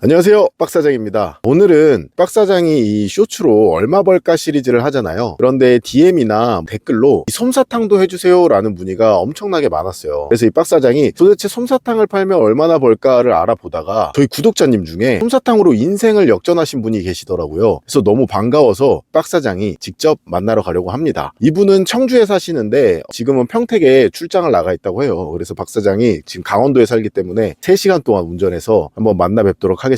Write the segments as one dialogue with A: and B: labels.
A: 안녕하세요, 빡사장입니다. 오늘은 빡사장이 이 쇼츠로 얼마 벌까 시리즈를 하잖아요. 그런데 DM이나 댓글로 이 솜사탕도 해주세요 라는 문의가 엄청나게 많았어요. 그래서 이 빡사장이 도대체 솜사탕을 팔면 얼마나 벌까를 알아보다가 저희 구독자님 중에 솜사탕으로 인생을 역전하신 분이 계시더라고요. 그래서 너무 반가워서 빡사장이 직접 만나러 가려고 합니다. 이분은 청주에 사시는데 지금은 평택에 출장을 나가 있다고 해요. 그래서 빡사장이 지금 강원도에 살기 때문에 3시간 동안 운전해서 한번 만나 뵙도록 하겠습니다.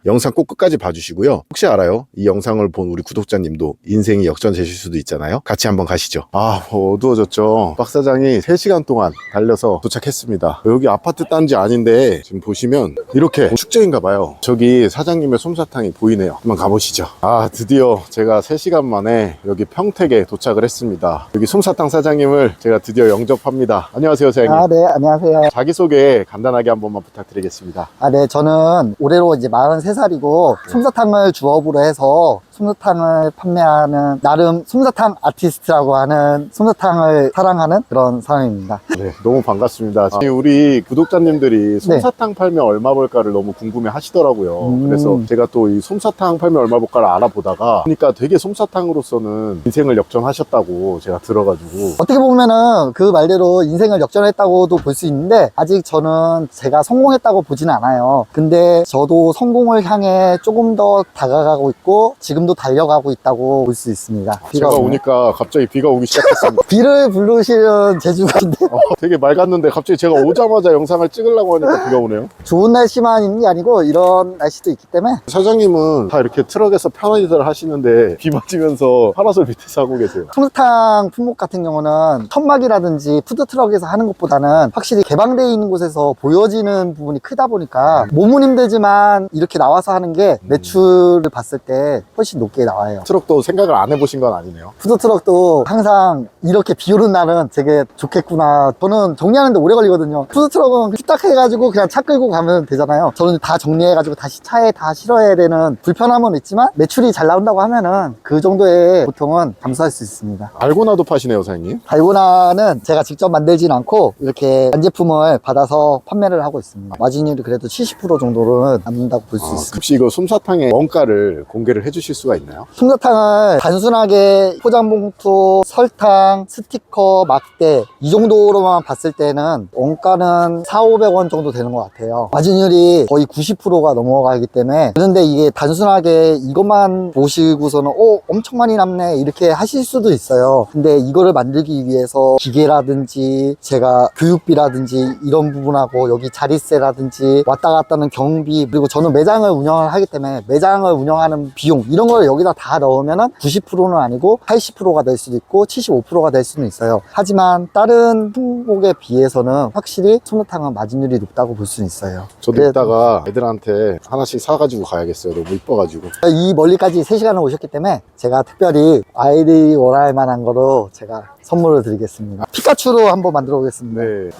A: 영상 꼭 끝까지 봐주시고요. 혹시 알아요? 이 영상을 본 우리 구독자님도 인생이 역전되실 수도 있잖아요. 같이 한번 가시죠. 어두워졌죠. 빡사장이 3시간 동안 달려서 도착했습니다. 여기 아파트 단지 아닌데 지금 보시면 이렇게 축제인가 봐요. 저기 사장님의 솜사탕이 보이네요. 한번 가보시죠. 드디어 제가 3시간 만에 여기 평택에 도착을 했습니다. 여기 솜사탕 사장님을 제가 드디어 영접합니다. 안녕하세요, 사장님.
B: 네, 안녕하세요.
A: 자기소개 간단하게 한 번만 부탁드리겠습니다.
B: 네, 저는 올해로 이제 43살이고 솜사탕을 주업으로 해서 솜사탕을 판매하는 나름 솜사탕 아티스트라고 하는 솜사탕을 사랑하는 그런 사람입니다.
A: 네, 너무 반갑습니다. 우리 구독자님들이 솜사탕 팔면 얼마 벌까를 너무 궁금해 하시더라고요. 그래서 제가 또 이 솜사탕 팔면 얼마 벌까를 알아보다가 보니까 되게 솜사탕으로서는 인생을 역전하셨다고 제가 들어가지고
B: 어떻게 보면은 그 말대로 인생을 역전했다고도 볼 수 있는데 아직 저는 제가 성공했다고 보지는 않아요. 근데 저도 성공을 향해 조금 더 다가가고 있고 지금도 달려가고 있다고 볼 수 있습니다.
A: 제가 오니까 갑자기 비가 오기 시작했습니다.
B: 비를 부르시는 재주가인데
A: 되게 맑았는데 갑자기 제가 오자마자 영상을 찍으려고 하니까 비가 오네요.
B: 좋은 날씨만 있는 게 아니고 이런 날씨도 있기 때문에.
A: 사장님은 다 이렇게 트럭에서 편하게들 하시는데 비 맞으면서 파라솔 밑에서 하고 계세요.
B: 솜사탕 품목 같은 경우는 천막이라든지 푸드트럭에서 하는 것보다는 확실히 개방되어 있는 곳에서 보여지는 부분이 크다 보니까 몸은 힘들지만 이렇게 나와서 하는 게 매출을 봤을 때 훨씬 높게 나와요.
A: 트럭도 생각을 안 해보신 건 아니네요.
B: 푸드트럭도 항상 이렇게 비 오는 날은 되게 좋겠구나. 저는 정리하는데 오래 걸리거든요. 푸드트럭은 딱 해가지고 그냥 차 끌고 가면 되잖아요. 저는 다 정리해가지고 다시 차에 다 실어야 되는 불편함은 있지만 매출이 잘 나온다고 하면은 그 정도의 보통은 감수할 수 있습니다.
A: 달고나도 파시네요, 사장님.
B: 달고나는 제가 직접 만들진 않고 이렇게 완제품을 받아서 판매를 하고 있습니다. 마진율이 그래도 70% 정도는 남는다고 볼 수 있습니다.
A: 혹시 이거 솜사탕의 원가를 공개를 해주실 수가 있나요?
B: 솜사탕을 단순하게 포장봉투, 설탕, 스티커, 막대 이 정도로만 봤을 때는 원가는 400~500원 정도 되는 것 같아요. 마진율이 거의 90%가 넘어가기 때문에. 그런데 이게 단순하게 이것만 보시고서는 엄청 많이 남네 이렇게 하실 수도 있어요. 근데 이거를 만들기 위해서 기계라든지 제가 교육비라든지 이런 부분하고 여기 자릿세라든지 왔다 갔다 하는 경비, 그리고 저는 매장을 운영을 하기 때문에 매장을 운영하는 비용 이런 걸 여기다 다 넣으면은 90%는 아니고 80%가 될 수도 있고 75%가 될 수는 있어요. 하지만 다른 품목에 비해서는 확실히 솜사탕은 마진율이 높다고 볼 수는 있어요.
A: 저도 이따가 애들한테 하나씩 사가지고 가야겠어요. 너무 이뻐가지고.
B: 이 멀리까지 3시간을 오셨기 때문에 제가 특별히 아이들이 원할 만한 거로 제가 선물을 드리겠습니다. 피카츄로 한번 만들어 보겠습니다.
A: 네.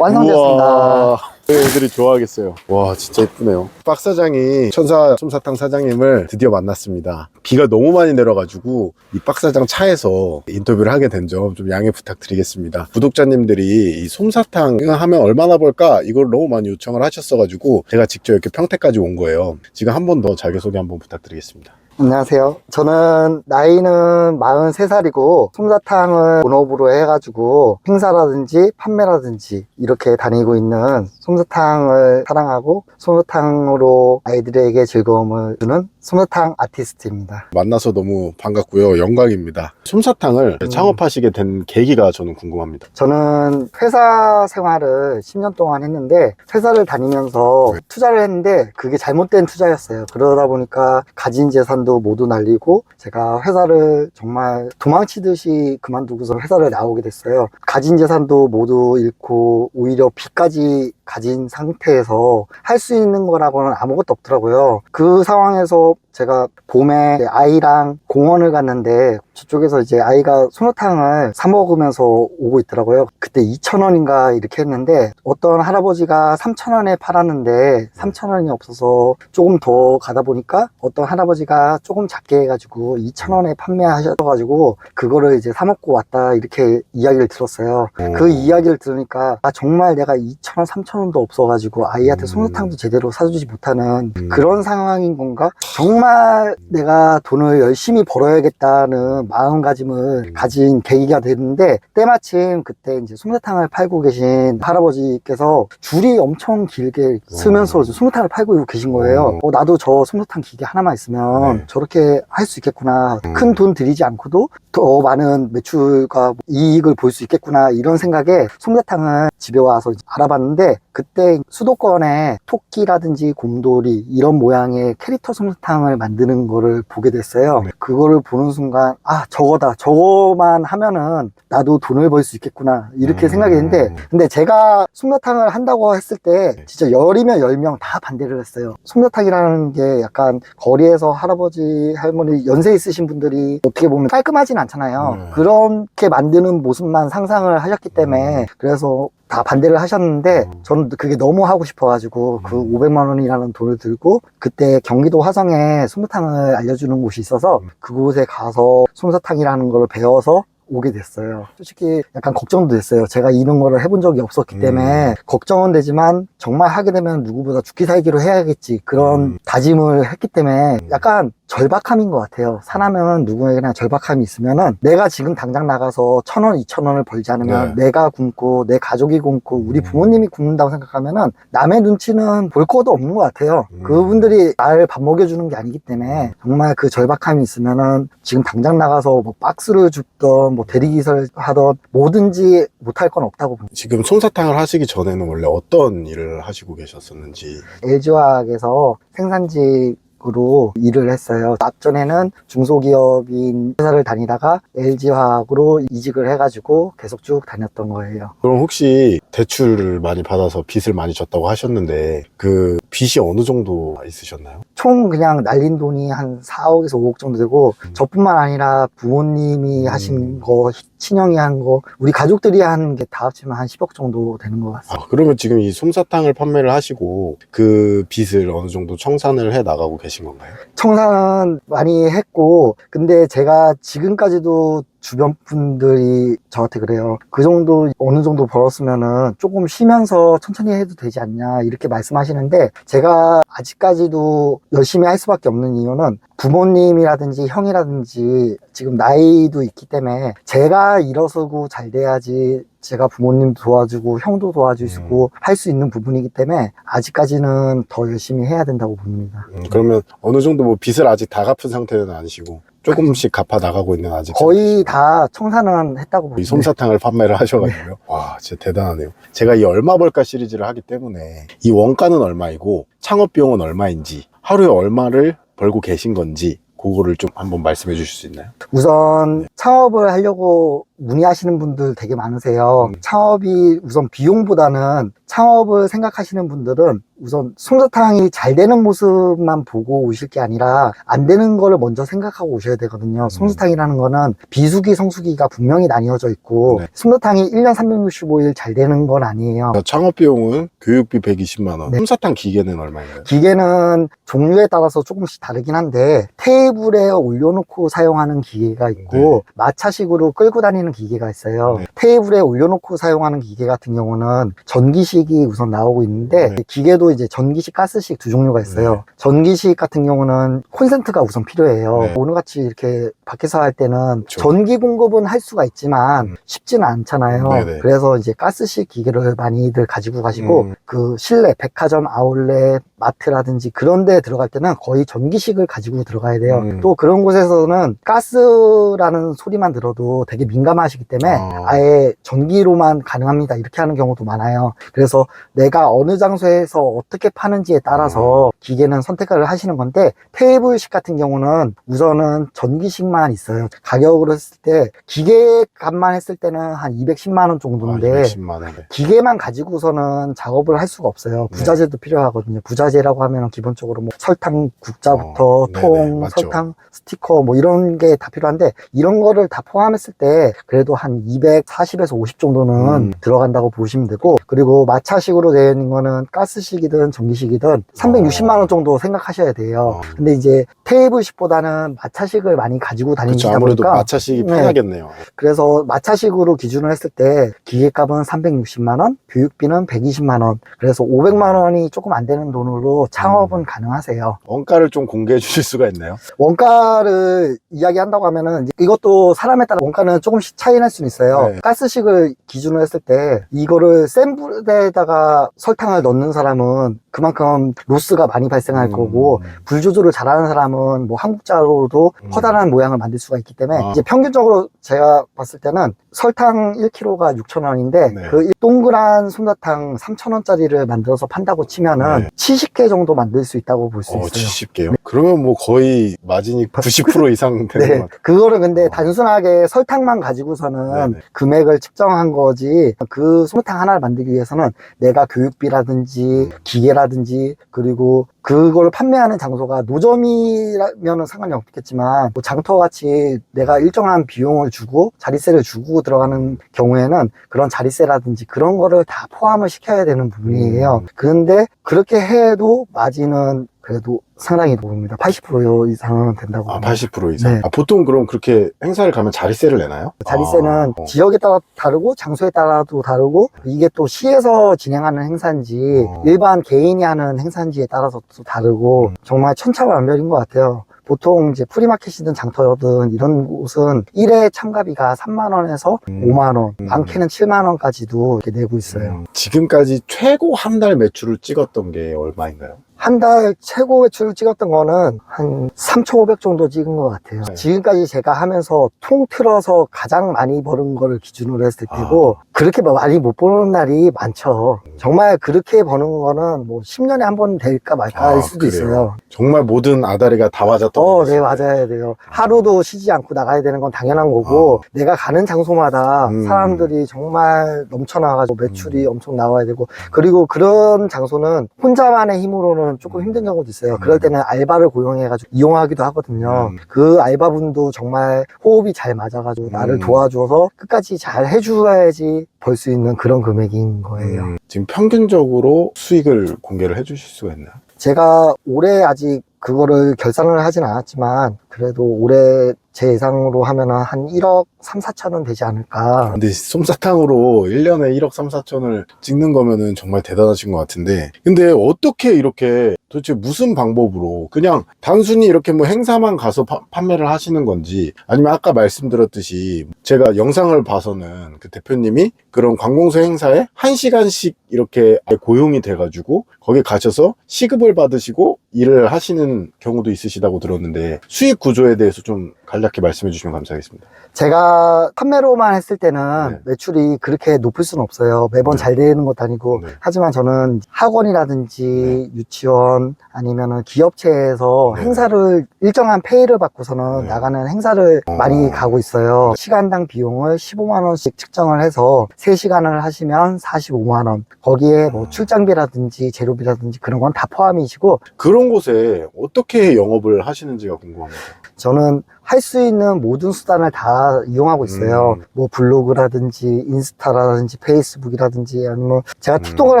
B: 완성됐습니다.
A: 우와, 애들이 좋아하겠어요. 와, 진짜 예쁘네요. 빡사장이 천사 솜사탕 사장님을 드디어 만났습니다. 비가 너무 많이 내려가지고 이 빡사장 차에서 인터뷰를 하게 된 점 좀 양해 부탁드리겠습니다. 구독자님들이 이 솜사탕 하면 얼마나 벌까 이걸 너무 많이 요청을 하셨어가지고 제가 직접 이렇게 평택까지 온 거예요. 지금 한 번 더 자기소개 한번 부탁드리겠습니다.
B: 안녕하세요. 저는 나이는 43살이고 솜사탕을 본업으로 해가지고 행사라든지 판매라든지 이렇게 다니고 있는 솜사탕을 사랑하고 솜사탕으로 아이들에게 즐거움을 주는 솜사탕 아티스트입니다.
A: 만나서 너무 반갑고요. 영광입니다. 솜사탕을 창업하시게 된 계기가 저는 궁금합니다.
B: 저는 회사 생활을 10년 동안 했는데 회사를 다니면서 투자를 했는데 그게 잘못된 투자였어요. 그러다 보니까 가진 재산도 모두 날리고 제가 회사를 정말 도망치듯이 그만두고서 회사를 나오게 됐어요. 가진 재산도 모두 잃고 오히려 빚까지 가진 상태에서 할 수 있는 거라고는 아무것도 없더라고요. 그 상황에서 제가 봄에 아이랑 공원을 갔는데 저쪽에서 이제 아이가 솜사탕을 사 먹으면서 오고 있더라고요. 그때 2,000원인가 이렇게 했는데 어떤 할아버지가 3,000원에 팔았는데 3,000원이 없어서 조금 더 가다 보니까 어떤 할아버지가 조금 작게 해가지고 2,000원에 판매하셔가지고 그거를 이제 사 먹고 왔다 이렇게 이야기를 들었어요. 그 이야기를 들으니까 아 정말 내가 2,000원, 3,000원도 없어가지고 아이한테 솜사탕도 제대로 사주지 못하는 그런 상황인 건가? 정말 내가 돈을 열심히 벌어야겠다는 마음가짐을 가진 계기가 됐는데 때마침 그때 이제 솜사탕을 팔고 계신 할아버지께서 줄이 엄청 길게 서면서 솜사탕을 팔고 계신 거예요. 나도 저 솜사탕 기계 하나만 있으면 저렇게 할 수 있겠구나. 큰 돈 들이지 않고도 더 많은 매출과 이익을 볼 수 있겠구나 이런 생각에 솜사탕을 집에 와서 알아봤는데 그때 수도권에 토끼라든지 곰돌이 이런 모양의 캐릭터 솜사탕을 만드는 거를 보게 됐어요. 그거를 보는 순간 아 저거다, 저거만 하면은 나도 돈을 벌 수 있겠구나 이렇게 생각했는데 근데 제가 솜사탕을 한다고 했을 때 진짜 10이면 10명 다 반대를 했어요. 솜사탕이라는 게 약간 거리에서 할아버지 할머니 연세 있으신 분들이 어떻게 보면 깔끔하진 않잖아요. 그렇게 만드는 모습만 상상을 하셨기 때문에 그래서 다 반대를 하셨는데 저는 그게 너무 하고 싶어가지고 그 500만 원이라는 돈을 들고 그때 경기도 화성에 솜사탕을 알려주는 곳이 있어서 그곳에 가서 솜사탕이라는 걸 배워서 오게 됐어요. 솔직히 약간 걱정도 됐어요. 제가 이런 거를 해본 적이 없었기 때문에 걱정은 되지만 정말 하게 되면 누구보다 죽기 살기로 해야겠지 그런 다짐을 했기 때문에 약간 절박함인 것 같아요. 사람은 누구에게나 절박함이 있으면은 내가 지금 당장 나가서 1,000원, 2,000원을 벌지 않으면 내가 굶고 내 가족이 굶고 우리 부모님이 굶는다고 생각하면은 남의 눈치는 볼 것도 없는 것 같아요. 그분들이 나를 밥 먹여주는 게 아니기 때문에 정말 그 절박함이 있으면은 지금 당장 나가서 뭐 박스를 줍던 뭐 대리기사를 하던 뭐든지 못할 건 없다고 봅니다.
A: 지금 솜사탕을 하시기 전에는 원래 어떤 일을 하시고 계셨었는지.
B: LG화학에서 생산직으로 일을 했어요. 앞전에는 중소기업인 회사를 다니다가 LG화학으로 이직을 해가지고 계속 쭉 다녔던 거예요.
A: 그럼 혹시 대출을 많이 받아서 빚을 많이 졌다고 하셨는데 그 빚이 어느 정도 있으셨나요?
B: 총 그냥 날린 돈이 한 4억에서 5억 정도 되고 저뿐만 아니라 부모님이 하신 거, 친형이 한 거, 우리 가족들이 한 게 다 합치면 한 10억 정도 되는 것 같습니다.
A: 그러면 지금 이 솜사탕을 판매를 하시고 그 빚을 어느 정도 청산을 해 나가고 계신 건가요?
B: 청산은 많이 했고 근데 제가 지금까지도 주변 분들이 저한테 그래요. 그 정도 어느 정도 벌었으면은 조금 쉬면서 천천히 해도 되지 않냐 이렇게 말씀하시는데 제가 아직까지도 열심히 할 수밖에 없는 이유는 부모님이라든지 형이라든지 지금 나이도 있기 때문에 제가 일어서고 잘 돼야지 제가 부모님도 도와주고 형도 도와주시고 할 수 있는 부분이기 때문에 아직까지는 더 열심히 해야 된다고 봅니다.
A: 그러면 어느 정도 뭐 빚을 아직 다 갚은 상태는 아니시고 조금씩 갚아 나가고 있는 아직
B: 거의 다 청산은 했다고
A: 이
B: 봅니다.
A: 솜사탕을 판매를 하셔가지고요. 와, 진짜 대단하네요. 제가 이 얼마 벌까 시리즈를 하기 때문에 이 원가는 얼마이고 창업 비용은 얼마인지 하루에 얼마를 벌고 계신 건지 그거를 좀 한번 말씀해 주실 수 있나요?
B: 우선 창업을 하려고 문의하시는 분들 되게 많으세요. 창업이 우선 비용보다는 창업을 생각하시는 분들은 우선 솜사탕이 잘 되는 모습만 보고 오실 게 아니라 안 되는 거를 먼저 생각하고 오셔야 되거든요. 솜사탕이라는 거는 비수기, 성수기가 분명히 나뉘어져 있고 솜사탕이 1년 365일 잘 되는 건 아니에요.
A: 창업 비용은 교육비 120만 원. 솜사탕 기계는 얼마인가요?
B: 기계는 종류에 따라서 조금씩 다르긴 한데 테이블에 올려놓고 사용하는 기계가 있고 마차식으로 끌고 다니는 기계가 있어요. 테이블에 올려놓고 사용하는 기계 같은 경우는 전기식이 우선 나오고 있는데 기계도 이제 전기식, 가스식 두 종류가 있어요. 전기식 같은 경우는 콘센트가 우선 필요해요. 오늘같이 이렇게 밖에서 할 때는 전기 공급은 할 수가 있지만 쉽지는 않잖아요. 그래서 이제 가스식 기계를 많이들 가지고 가시고 그 실내 백화점, 아울렛, 마트라든지 그런 데 들어갈 때는 거의 전기식을 가지고 들어가야 돼요. 또 그런 곳에서는 가스라는 소리만 들어도 되게 민감한 민감하시기 때문에 아예 전기로만 가능합니다. 이렇게 하는 경우도 많아요. 그래서 내가 어느 장소에서 어떻게 파는지에 따라서 기계는 선택을 하시는 건데, 테이블식 같은 경우는 우선은 전기식만 있어요. 가격으로 했을 때 기계 값만 했을 때는 한 210만 원 정도인데
A: 210만 원.
B: 기계만 가지고서는 작업을 할 수가 없어요. 부자재도 필요하거든요. 부자재라고 하면 기본적으로 뭐 설탕 국자부터 통,
A: 맞죠.
B: 설탕 스티커 뭐 이런 게 다 필요한데, 이런 거를 다 포함했을 때 그래도 한 240에서 50 정도는 들어간다고 보시면 되고, 그리고 마차식으로 되어 있는 거는 가스식이든 전기식이든 360만 원 정도 생각하셔야 돼요. 근데 이제 테이블식보다는 마차식을 많이 가지고
A: 그렇죠.
B: 다니시다
A: 아무래도
B: 보니까
A: 마차식이 편하겠네요.
B: 그래서 마차식으로 기준을 했을 때 기계값은 360만 원, 교육비는 120만 원. 그래서 500만 원이 조금 안 되는 돈으로 창업은 가능하세요.
A: 원가를 좀 공개해 주실 수가 있나요?
B: 원가를 이야기한다고 하면은 이것도 사람에 따라 원가는 조금씩 차이 날 수는 있어요.
A: 네.
B: 가스식을 기준으로 했을 때 이거를 센 불에다가 설탕을 넣는 사람은 그만큼 로스가 많이 발생할 거고, 불 조절을 잘하는 사람은 뭐 한국자로도 커다란 모양을 만들 수가 있기 때문에 이제 평균적으로 제가 봤을 때는 설탕 1kg가 6,000원인데
A: 네.
B: 그 동그란 솜사탕 3,000원짜리를 만들어서 판다고 치면은 70개 정도 만들 수 있다고 볼 수 있어요.
A: 70개요? 그러면 뭐 거의 마진이 90% 이상 되는 것
B: 네,
A: 같아요.
B: 그거를 근데 단순하게 설탕만 가지고서는
A: 네네.
B: 금액을 측정한 거지, 그 솜사탕 하나를 만들기 위해서는 내가 교육비라든지 기계라든지, 그리고 그걸 판매하는 장소가 노점이라면 상관이 없겠지만 뭐 장터같이 내가 일정한 비용을 주고 자리세를 주고 들어가는 경우에는 그런 자리세라든지 그런 거를 다 포함을 시켜야 되는 부분이에요. 그런데 그렇게 해도 마진은 그래도 상당히 높습니다. 80% 이상은 된다고.
A: 아, 80% 이상?
B: 네.
A: 아, 보통 그럼 그렇게 행사를 가면 자리세를 내나요?
B: 자리세는
A: 아,
B: 지역에 따라 다르고 장소에 따라도 다르고, 이게 또 시에서 진행하는 행사인지 일반 개인이 하는 행사인지에 따라서 또 다르고 정말 천차만별인 것 같아요. 보통 이제 프리마켓이든 장터든 이런 곳은 1회 참가비가 3만 원에서 5만 원, 많게는 7만 원까지도 이렇게 내고 있어요.
A: 지금까지 최고 한 달 매출을 찍었던 게 얼마인가요?
B: 한 달 최고 매출을 찍었던 거는 한 3,500 정도 찍은 것 같아요.
A: 네.
B: 지금까지 제가 하면서 통틀어서 가장 많이 버는 거를 기준으로 했을 때고, 그렇게 많이 못 버는 날이 많죠. 정말 그렇게 버는 거는 뭐 10년에 한 번 될까 말까 할 수도
A: 그래요?
B: 있어요.
A: 정말 모든 아다리가 다 맞았던
B: 네, 맞아야 돼요. 하루도 쉬지 않고 나가야 되는 건 당연한 거고, 내가 가는 장소마다 사람들이 정말 넘쳐나가지고 매출이 엄청 나와야 되고, 그리고 그런 장소는 혼자만의 힘으로는 조금 힘든 경우도 있어요. 그럴 때는 알바를 고용해가지고 이용하기도 하거든요. 그 알바분도 정말 호흡이 잘 맞아가지고 나를 도와줘서 끝까지 잘 해줘야지 벌 수 있는 그런 금액인 거예요.
A: 지금 평균적으로 수익을 공개를 해 주실 수가 있나요?
B: 제가 올해 아직 그거를 결산을 하진 않았지만 그래도 올해 제 예상으로 하면은 한 1억 3, 4천은 되지 않을까.
A: 근데 솜사탕으로 1년에 1억 3, 4천을 찍는 거면은 정말 대단하신 것 같은데, 근데 어떻게 이렇게 도대체 무슨 방법으로 그냥 단순히 이렇게 뭐 행사만 가서 판매를 하시는 건지, 아니면 아까 말씀드렸듯이 제가 영상을 봐서는 그 대표님이 그런 관공서 행사에 1시간씩 이렇게 고용이 돼가지고 거기 가셔서 시급을 받으시고 일을 하시는 경우도 있으시다고 들었는데, 수익 구조에 대해서 좀 간략히 말씀해 주시면 감사하겠습니다.
B: 제가 판매로만 했을 때는
A: 네.
B: 매출이 그렇게 높을 수는 없어요. 매번
A: 네.
B: 잘 되는 것도 아니고.
A: 네.
B: 하지만 저는 학원이라든지 유치원 아니면은 기업체에서
A: 네.
B: 행사를 일정한 페이를 받고서는
A: 네.
B: 나가는 행사를 많이 가고 있어요. 시간당 비용을 15만 원씩 측정을 해서 3시간을 하시면 45만 원. 거기에 뭐 출장비라든지 재료비라든지 그런 건 다 포함이시고,
A: 그런 곳에 어떻게 영업을 하시는지가 궁금합니다.
B: 저는 할 수 있는 모든 수단을 다 이용하고 있어요. 뭐 블로그라든지 인스타라든지 페이스북이라든지, 아니면 제가 틱톡을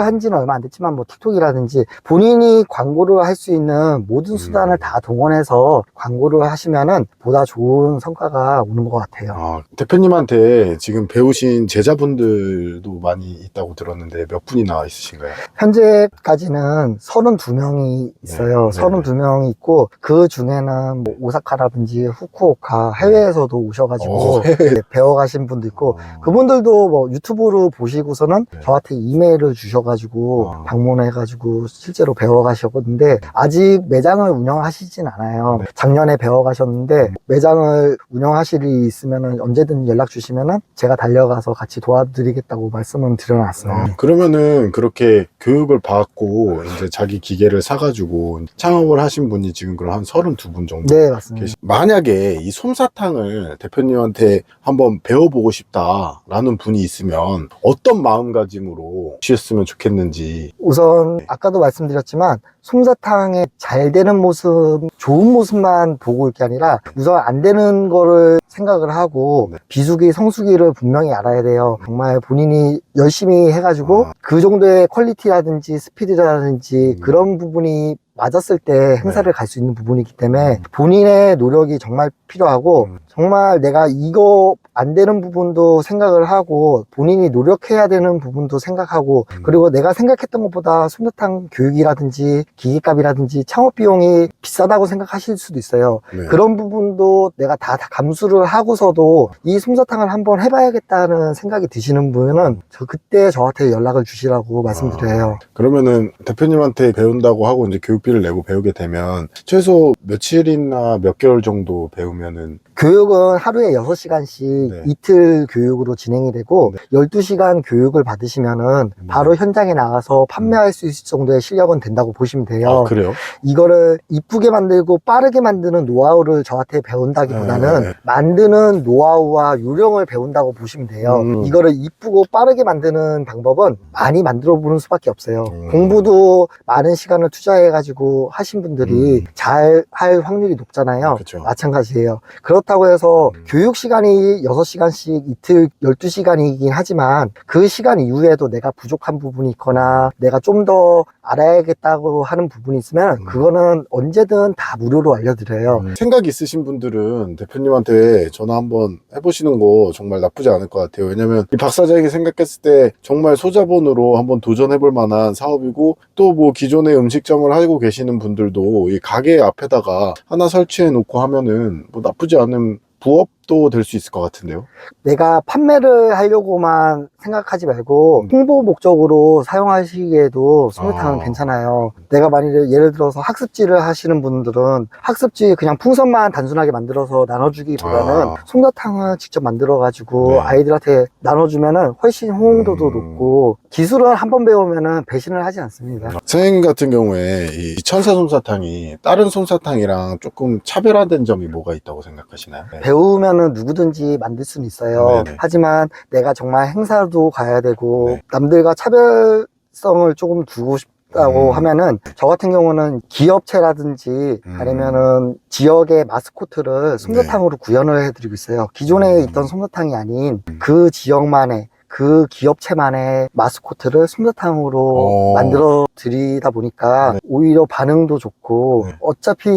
B: 한 지는 얼마 안 됐지만 뭐 틱톡이라든지 본인이 광고를 할 수 있는 모든 수단을 다 동원해서 광고를 하시면은 보다 좋은 성과가 오는 것 같아요.
A: 대표님한테 지금 배우신 제자분들도 많이 있다고 들었는데 몇 분이나 있으신가요?
B: 현재까지는 32명이 있어요.
A: 네.
B: 32명이 있고, 그 중에는 뭐 오사카라든지 후쿠오카 후쿠오카 해외에서도 오셔가지고
A: 해외.
B: 네, 배워가신 분도 있고 그분들도 뭐 유튜브로 보시고서는
A: 네.
B: 저한테 이메일을 주셔가지고
A: 아.
B: 방문해가지고 실제로 배워가셨는데 아직 매장을 운영하시진 않아요.
A: 네.
B: 작년에 배워가셨는데 매장을 운영하실 일이 있으면 언제든 연락 주시면은 제가 달려가서 같이 도와드리겠다고 말씀을 드려놨어요.
A: 그러면은 그렇게 교육을 받고 이제 자기 기계를 사가지고 창업을 하신 분이 지금 그럼 한 32분 정도
B: 네, 맞습니다.
A: 만약에 이 솜사탕을 대표님한테 한번 배워보고 싶다라는 분이 있으면 어떤 마음가짐으로 주셨으면 좋겠는지.
B: 우선 아까도 말씀드렸지만 솜사탕의 잘 되는 모습, 좋은 모습만 보고 올 게 아니라 우선 안 되는 거를 생각을 하고
A: 네.
B: 비수기, 성수기를 분명히 알아야 돼요. 정말 본인이 열심히 해가지고
A: 아.
B: 그 정도의 퀄리티라든지 스피드라든지 그런 부분이 맞았을 때 행사를 갈 수 있는 부분이기 때문에 본인의 노력이 정말 필요하고 정말 내가 이거 안 되는 부분도 생각을 하고 본인이 노력해야 되는 부분도 생각하고 그리고 내가 생각했던 것보다 솜사탕 교육이라든지 기기값이라든지 창업 비용이 비싸다고 생각하실 수도 있어요.
A: 네.
B: 그런 부분도 내가 다 감수를 하고서도 이 솜사탕을 한번 해봐야겠다는 생각이 드시는 분은 그때 저한테 연락을 주시라고 말씀드려요.
A: 그러면은 대표님한테 배운다고 하고 이제 교육비를 내고 배우게 되면 최소 며칠이나 몇 개월 정도 배우면은.
B: 교육은 하루에 6시간씩
A: 네.
B: 이틀 교육으로 진행이 되고 12시간 교육을 받으시면은 바로 현장에 나가서 판매할 수 있을 정도의 실력은 된다고 보시면 돼요.
A: 아, 그래요?
B: 이거를 이쁘게 만들고 빠르게 만드는 노하우를 저한테 배운다기보다는
A: 네.
B: 만드는 노하우와 요령을 배운다고 보시면 돼요. 이거를 이쁘고 빠르게 만드는 방법은 많이 만들어 보는 수밖에 없어요. 공부도 많은 시간을 투자해 가지고 하신 분들이 잘 할 확률이 높잖아요.
A: 그쵸.
B: 마찬가지예요. 그렇다고 해서 교육 시간이 6시간씩 이틀 12시간이긴 하지만 그 시간 이후에도 내가 부족한 부분이 있거나 내가 좀 더 알아야겠다고 하는 부분이 있으면 그거는 언제든 다 무료로 알려드려요.
A: 생각 있으신 분들은 대표님한테 전화 한번 해보시는 거 정말 나쁘지 않을 것 같아요. 왜냐면 이 박 사장이 생각했을 때 정말 소자본으로 한번 도전해볼 만한 사업이고 또 뭐 기존에 음식점을 하고 계시는 분들도 이 가게 앞에다가 하나 설치해 놓고 하면은 뭐 나쁘지 않은 부업도 될 수 있을 것 같은데요.
B: 내가 판매를 하려고만 생각하지 말고 홍보 목적으로 사용하시기에도 솜사탕은 괜찮아요. 내가 만약에 예를 들어서 학습지를 하시는 분들은 학습지 그냥 풍선만 단순하게 만들어서 나눠주기보다는 솜사탕을 직접 만들어 가지고
A: 네.
B: 아이들한테 나눠주면은 훨씬 호응도도 높고 기술을 한번 배우면은 배신을 하지 않습니다.
A: 선생님 같은 경우에 이 천사 솜사탕이 다른 솜사탕이랑 조금 차별화된 점이 뭐가 있다고 생각하시나요? 네.
B: 배우면은 누구든지 만들 수는 있어요.
A: 네네.
B: 하지만 내가 정말 행사도 가야 되고
A: 네.
B: 남들과 차별성을 조금 두고 싶다고 하면은 저 같은 경우는 기업체라든지 아니면은 지역의 마스코트를 솜사탕으로 구현을 해드리고 있어요. 기존에 있던 솜사탕이 아닌 그 지역만의 그 기업체만의 마스코트를 솜사탕으로 만들어 드리다 보니까 오히려 반응도 좋고 어차피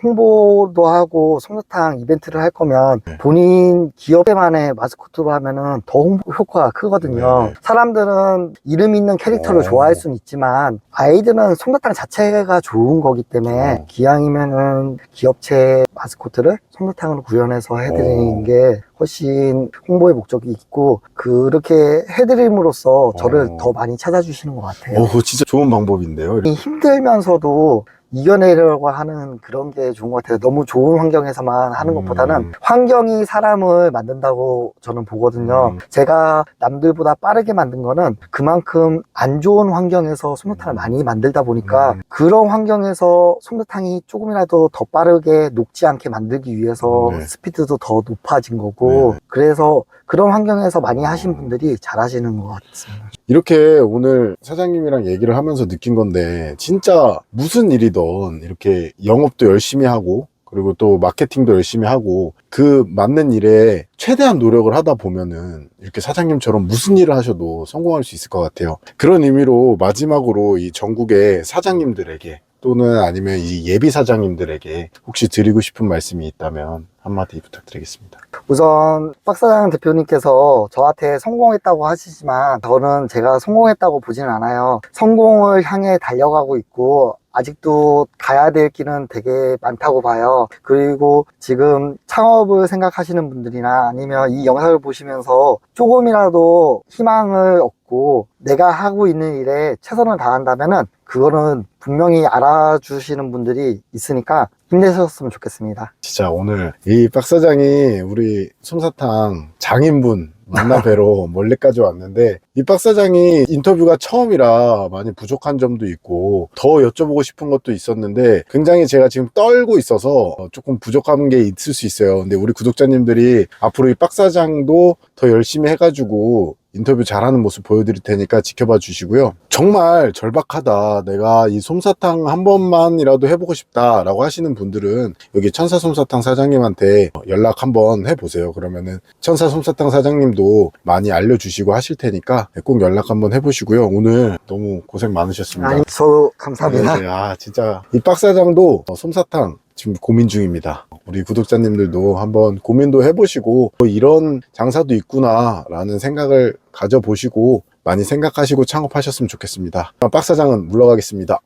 B: 홍보도 하고 솜사탕 이벤트를 할 거면 본인 기업만의 마스코트로 하면은 더 홍보 효과가 크거든요. 사람들은 이름 있는 캐릭터를 좋아할 수는 있지만 아이들은 솜사탕 자체가 좋은 거기 때문에 기왕이면은 기업체 마스코트를 솜사탕으로 구현해서 해드리는 게 훨씬 홍보의 목적이 있고 그렇게 해드림으로써 저를 더 많이 찾아주시는 것 같아요.
A: 그거 진짜 좋은 방법인데요.
B: 힘들면서도 이겨내려고 하는 그런 게 좋은 것 같아요. 너무 좋은 환경에서만 하는 것보다는 환경이 사람을 만든다고 저는 보거든요. 제가 남들보다 빠르게 만든 거는 그만큼 안 좋은 환경에서 솜사탕을 많이 만들다 보니까 그런 환경에서 솜사탕이 조금이라도 더 빠르게 녹지 않게 만들기 위해서 스피드도 더 높아진 거고 그래서 그런 환경에서 많이 하신 분들이 잘하시는 것 같습니다.
A: 이렇게 오늘 사장님이랑 얘기를 하면서 느낀 건데 진짜 무슨 일이든 이렇게 영업도 열심히 하고 그리고 또 마케팅도 열심히 하고 그 맞는 일에 최대한 노력을 하다 보면은 이렇게 사장님처럼 무슨 일을 하셔도 성공할 수 있을 것 같아요. 그런 의미로 마지막으로 이 전국의 사장님들에게 또는 아니면 이 예비 사장님들에게 혹시 드리고 싶은 말씀이 있다면 한마디 부탁드리겠습니다.
B: 우선 박사장 대표님께서 저한테 성공했다고 하시지만 저는 제가 성공했다고 보지는 않아요. 성공을 향해 달려가고 있고 아직도 가야 될 길은 되게 많다고 봐요. 그리고 지금 창업을 생각하시는 분들이나 아니면 이 영상을 보시면서 조금이라도 희망을 얻고 내가 하고 있는 일에 최선을 다한다면은 그거는 분명히 알아주시는 분들이 있으니까 힘내셨으면 좋겠습니다.
A: 진짜 오늘 이 박 사장이 우리 솜사탕 장인분 만나 뵈러 멀리까지 왔는데 이 박 사장이 인터뷰가 처음이라 많이 부족한 점도 있고 더 여쭤보고 싶은 것도 있었는데 굉장히 제가 지금 떨고 있어서 조금 부족한 게 있을 수 있어요. 근데 우리 구독자님들이 앞으로 이 박 사장도 더 열심히 해가지고 인터뷰 잘하는 모습 보여드릴 테니까 지켜봐 주시고요. 정말 절박하다, 내가 이 솜사탕 한 번만이라도 해보고 싶다 라고 하시는 분들은 여기 천사 솜사탕 사장님한테 연락 한번 해보세요. 그러면은 천사 솜사탕 사장님도 많이 알려주시고 하실 테니까 꼭 연락 한번 해보시고요. 오늘 너무 고생 많으셨습니다.
B: 아니, 저도 감사합니다.
A: 네, 진짜 이 박 사장도 솜사탕 지금 고민 중입니다. 우리 구독자님들도 한번 고민도 해보시고 이런 장사도 있구나 라는 생각을 가져보시고 많이 생각하시고 창업하셨으면 좋겠습니다. 박 사장은 물러가겠습니다.